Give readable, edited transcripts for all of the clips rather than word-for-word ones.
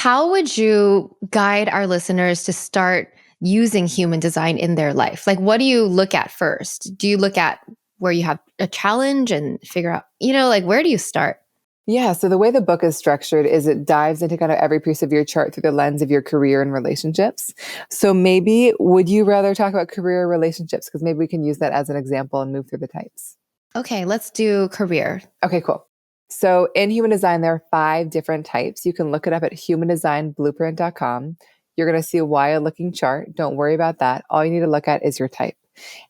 how would you guide our listeners to start using human design in their life? Like, what do you look at first? Do you look at where you have a challenge and figure out, like where do you start? Yeah. So the way the book is structured is it dives into kind of every piece of your chart through the lens of your career and relationships. So maybe would you rather talk about career or relationships? Because maybe we can use that as an example and move through the types. Okay, let's do career. Okay, cool. So in human design, there are 5 different types. You can look it up at humandesignblueprint.com. You're going to see a wild looking chart. Don't worry about that. All you need to look at is your type.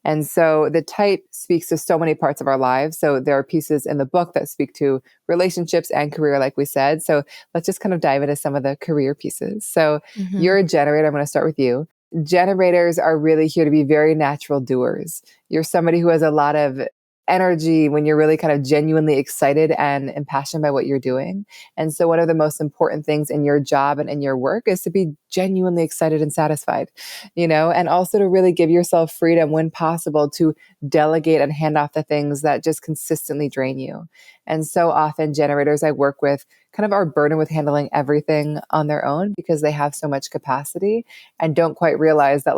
And so the type speaks to so many parts of our lives. So there are pieces in the book that speak to relationships and career, like we said. So let's just kind of dive into some of the career pieces. So you're a generator. I'm going to start with you. Generators are really here to be very natural doers. You're somebody who has a lot of energy when you're really kind of genuinely excited and impassioned by what you're doing. And so one of the most important things in your job and in your work is to be genuinely excited and satisfied, and also to really give yourself freedom when possible to delegate and hand off the things that just consistently drain you. And so often generators I work with kind of are burdened with handling everything on their own because they have so much capacity and don't quite realize that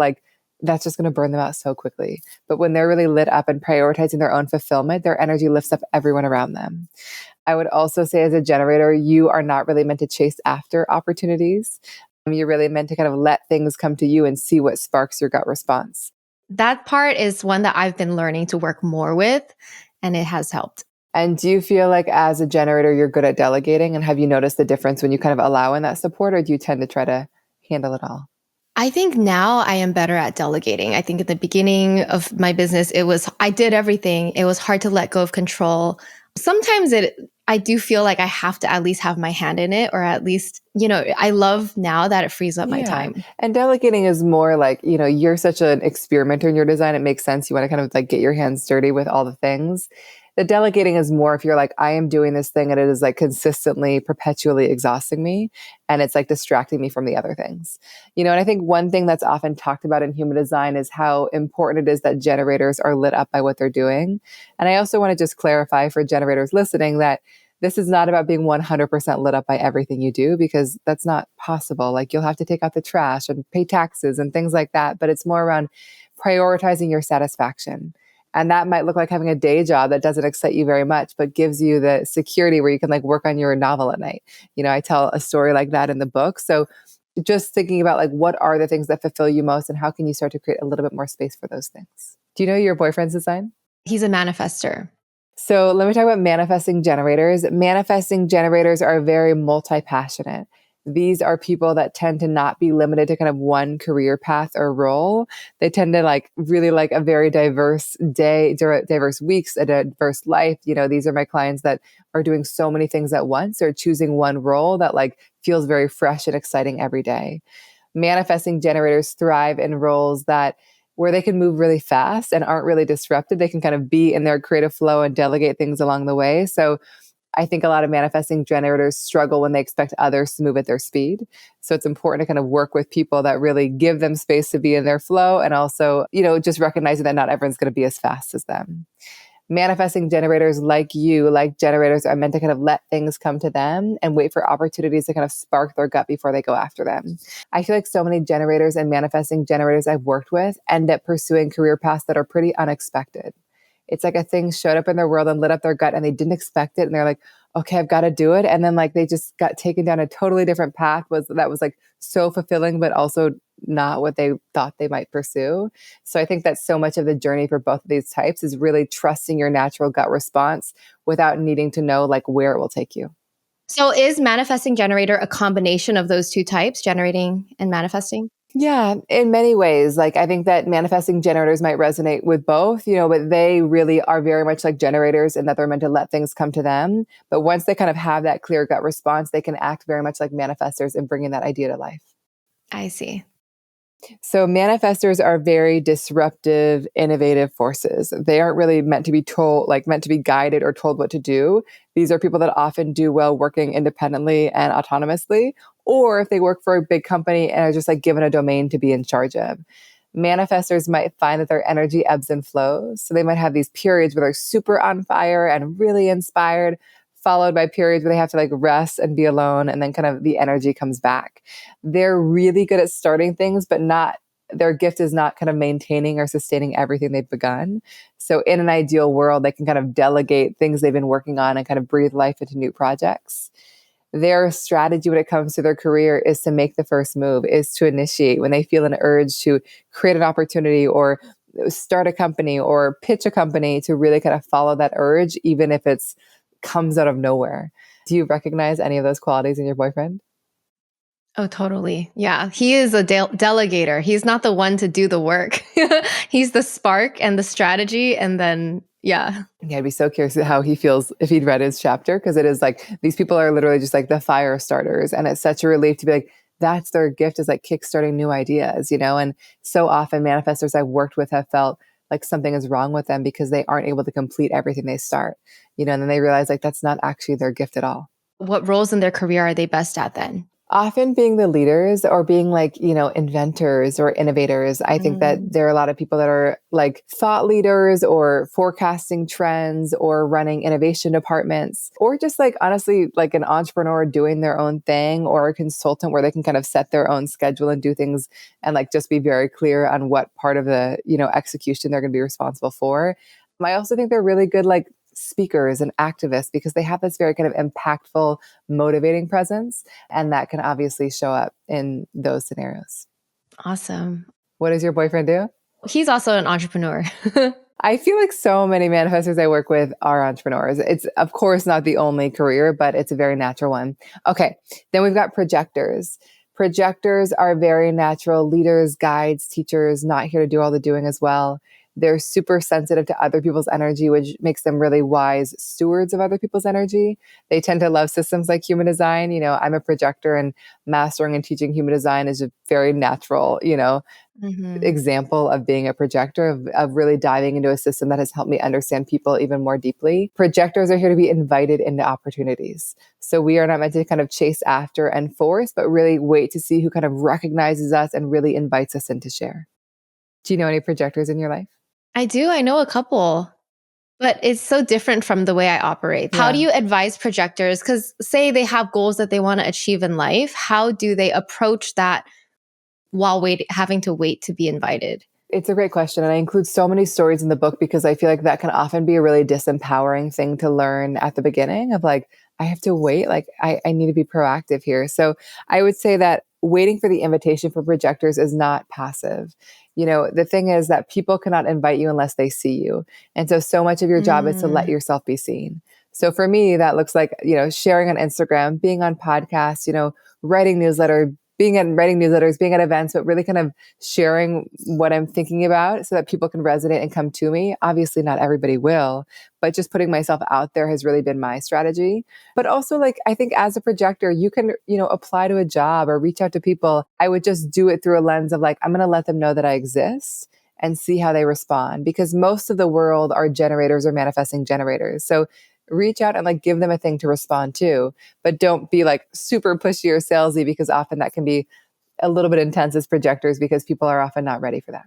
that's just going to burn them out so quickly. But when they're really lit up and prioritizing their own fulfillment, their energy lifts up everyone around them. I would also say as a generator, you are not really meant to chase after opportunities. You're really meant to kind of let things come to you and see what sparks your gut response. That part is one that I've been learning to work more with, and it has helped. And do you feel like as a generator, you're good at delegating? And have you noticed the difference when you kind of allow in that support, or do you tend to try to handle it all? I think now I am better at delegating. I think at the beginning of my business, I did everything. It was hard to let go of control. Sometimes I do feel like I have to at least have my hand in it, or at least, I love now that it frees up my time. And delegating is more like, you're such an experimenter in your design. It makes sense. You want to kind of like get your hands dirty with all the things. The delegating is more if you're like, I am doing this thing and it is like consistently, perpetually exhausting me. And it's like distracting me from the other things. And I think one thing that's often talked about in human design is how important it is that generators are lit up by what they're doing. And I also want to just clarify for generators listening that this is not about being 100% lit up by everything you do, because that's not possible. Like you'll have to take out the trash and pay taxes and things like that. But it's more around prioritizing your satisfaction. And that might look like having a day job that doesn't excite you very much, but gives you the security where you can like work on your novel at night. I tell a story like that in the book. So just thinking about like, what are the things that fulfill you most and how can you start to create a little bit more space for those things? Do you know your boyfriend's design? He's a manifester. So let me talk about manifesting generators. Manifesting generators are very multi-passionate. These are people that tend to not be limited to kind of one career path or role. They tend to like really like a very diverse day, diverse weeks, a diverse life. These are my clients that are doing so many things at once or choosing one role that like feels very fresh and exciting every day. Manifesting generators thrive in roles where they can move really fast and aren't really disrupted. They can kind of be in their creative flow and delegate things along the way. So I think a lot of manifesting generators struggle when they expect others to move at their speed. So it's important to kind of work with people that really give them space to be in their flow. And also, just recognizing that not everyone's going to be as fast as them. Manifesting generators like generators are meant to kind of let things come to them and wait for opportunities to kind of spark their gut before they go after them. I feel like so many generators and manifesting generators I've worked with end up pursuing career paths that are pretty unexpected. It's like a thing showed up in their world and lit up their gut and they didn't expect it. And they're like, okay, I've got to do it. And then like they just got taken down a totally different path that was like so fulfilling, but also not what they thought they might pursue. So I think that so much of the journey for both of these types is really trusting your natural gut response without needing to know like where it will take you. So is manifesting generator a combination of those two types, generating and manifesting? Yeah, in many ways. Like I think that manifesting generators might resonate with both, but they really are very much like generators in that they're meant to let things come to them. But once they kind of have that clear gut response, they can act very much like manifestors in bringing that idea to life. I see. So manifestors are very disruptive, innovative forces. They aren't really meant to be meant to be guided or told what to do. These are people that often do well working independently and autonomously, or if they work for a big company and are just like given a domain to be in charge of. Manifestors might find that their energy ebbs and flows. So they might have these periods where they're super on fire and really inspired, followed by periods where they have to like rest and be alone. And then kind of the energy comes back. They're really good at starting things, but their gift is not kind of maintaining or sustaining everything they've begun. So in an ideal world, they can kind of delegate things they've been working on and kind of breathe life into new projects. Their strategy when it comes to their career is to make the first move, is to initiate when they feel an urge to create an opportunity or start a company or pitch a company, to really kind of follow that urge, even if it's comes out of nowhere. Do you recognize any of those qualities in your boyfriend? Oh, totally. Yeah. He is a delegator. He's not the one to do the work. He's the spark and the strategy. And then, yeah. Yeah, I'd be so curious how he feels if he'd read his chapter, because it is like these people are literally just like the fire starters. And it's such a relief to be like, that's their gift, is like kickstarting new ideas, And so often manifestors I've worked with have felt like something is wrong with them because they aren't able to complete everything they start, and then they realize like that's not actually their gift at all. What roles in their career are they best at then? Often being the leaders or being like, inventors or innovators. I think that there are a lot of people that are like thought leaders or forecasting trends or running innovation departments, or just like honestly, like an entrepreneur doing their own thing, or a consultant where they can kind of set their own schedule and do things and like just be very clear on what part of the, execution they're going to be responsible for. I also think they're really good, like speakers and activists, because they have this very kind of impactful, motivating presence. And that can obviously show up in those scenarios. Awesome. What does your boyfriend do? He's also an entrepreneur. I feel like so many manifestors I work with are entrepreneurs. It's, of course, not the only career, but it's a very natural one. Okay. Then we've got projectors. Projectors are very natural leaders, guides, teachers, not here to do all the doing as well. They're super sensitive to other people's energy, which makes them really wise stewards of other people's energy. They tend to love systems like human design. I'm a projector, and mastering and teaching human design is a very natural, example of being a projector, of really diving into a system that has helped me understand people even more deeply. Projectors are here to be invited into opportunities. So we are not meant to kind of chase after and force, but really wait to see who kind of recognizes us and really invites us in to share. Do you know any projectors in your life? I do. I know a couple, but it's so different from the way I operate. Yeah. How do you advise projectors? Because say they have goals that they want to achieve in life. How do they approach that while having to wait to be invited? It's a great question. And I include so many stories in the book because I feel like that can often be a really disempowering thing to learn at the beginning of like, I have to wait. Like I need to be proactive here. So I would say that waiting for the invitation for projectors is not passive. The thing is that people cannot invite you unless they see you. And so much of your job is to let yourself be seen. So for me, that looks like, sharing on Instagram, being on podcasts, writing newsletters, being at events, but really kind of sharing what I'm thinking about so that people can resonate and come to me. Obviously, not everybody will, but just putting myself out there has really been my strategy. But also, like, I think as a projector, you can, apply to a job or reach out to people. I would just do it through a lens of like, I'm going to let them know that I exist and see how they respond, because most of the world are generators or manifesting generators. So reach out and like give them a thing to respond to, but don't be like super pushy or salesy, because often that can be a little bit intense as projectors because people are often not ready for that.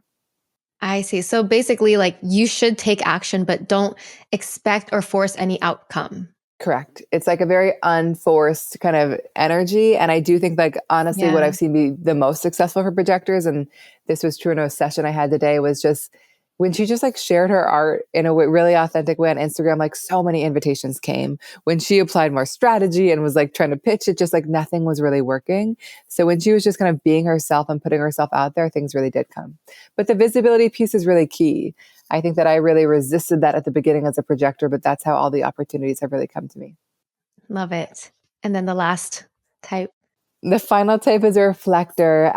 I see. So basically, like, you should take action, but don't expect or force any outcome. Correct. It's like a very unforced kind of energy. And I do think, like, honestly, what I've seen be the most successful for projectors, and this was true in a session I had today, was just when she just like shared her art in a really authentic way on Instagram, like so many invitations came. When she applied more strategy and was like trying to pitch it, just like nothing was really working. So when she was just kind of being herself and putting herself out there, things really did come. But the visibility piece is really key. I think that I really resisted that at the beginning as a projector, but that's how all the opportunities have really come to me. Love it. And then the last type. The final type is a reflector.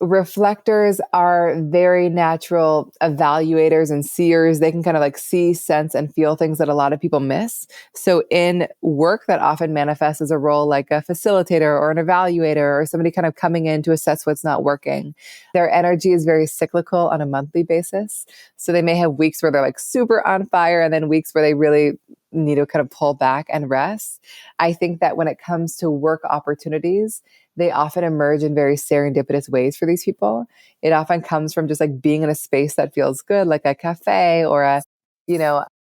Reflectors are very natural evaluators and seers. They can kind of like see, sense, and feel things that a lot of people miss. So in work, that often manifests as a role like a facilitator or an evaluator or somebody kind of coming in to assess what's not working. Their energy is very cyclical on a monthly basis. So they may have weeks where they're like super on fire, and then weeks where they really need to kind of pull back and rest. I think that when it comes to work opportunities, they often emerge in very serendipitous ways for these people. It often comes from just like being in a space that feels good, like a cafe or a,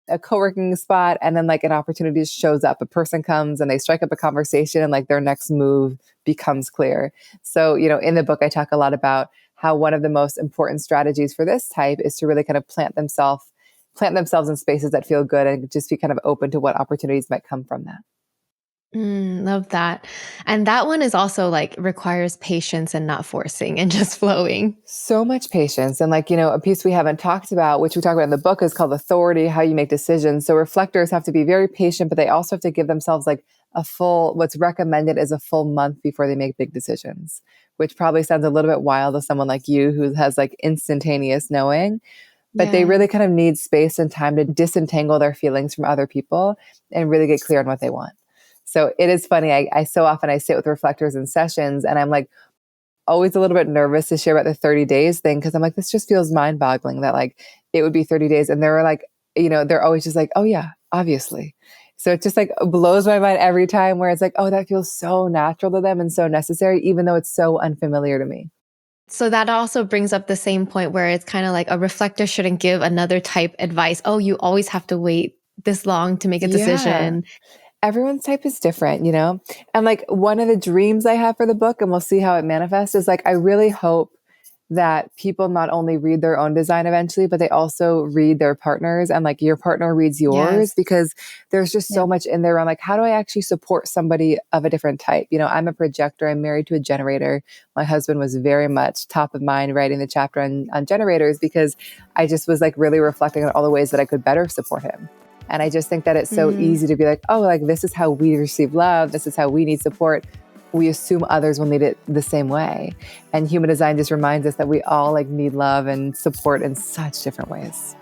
a co-working spot, and then like an opportunity shows up. A person comes and they strike up a conversation, and like their next move becomes clear. So, in the book, I talk a lot about how one of the most important strategies for this type is to really kind of plant themselves in spaces that feel good and just be kind of open to what opportunities might come from that. Love that. And that one is also like requires patience and not forcing and just flowing. So much patience. And like, a piece we haven't talked about, which we talk about in the book, is called authority, how you make decisions. So reflectors have to be very patient, but they also have to give themselves like what's recommended is a full month before they make big decisions, which probably sounds a little bit wild to someone like you who has like instantaneous knowing. But they really kind of need space and time to disentangle their feelings from other people and really get clear on what they want. So it is funny. I so often I sit with reflectors in sessions, and I'm like always a little bit nervous to share about the 30 days thing, because I'm like, this just feels mind boggling that like it would be 30 days. And they're like, they're always just like, oh yeah, obviously. So it just like blows my mind every time, where it's like, oh, that feels so natural to them and so necessary, even though it's so unfamiliar to me. So that also brings up the same point where it's kind of like a reflector shouldn't give another type advice. Oh, you always have to wait this long to make a decision. Everyone's type is different, And like one of the dreams I have for the book, and we'll see how it manifests, is like, I really hope that people not only read their own design eventually, but they also read their partners, and like your partner reads yours, because there's just so much in there on like, how do I actually support somebody of a different type? I'm a projector. I'm married to a generator. My husband was very much top of mind writing the chapter on generators, because I just was like really reflecting on all the ways that I could better support him. And I just think that it's so easy to be like, oh, like this is how we receive love. This is how we need support. We assume others will need it the same way. And human design just reminds us that we all like need love and support in such different ways.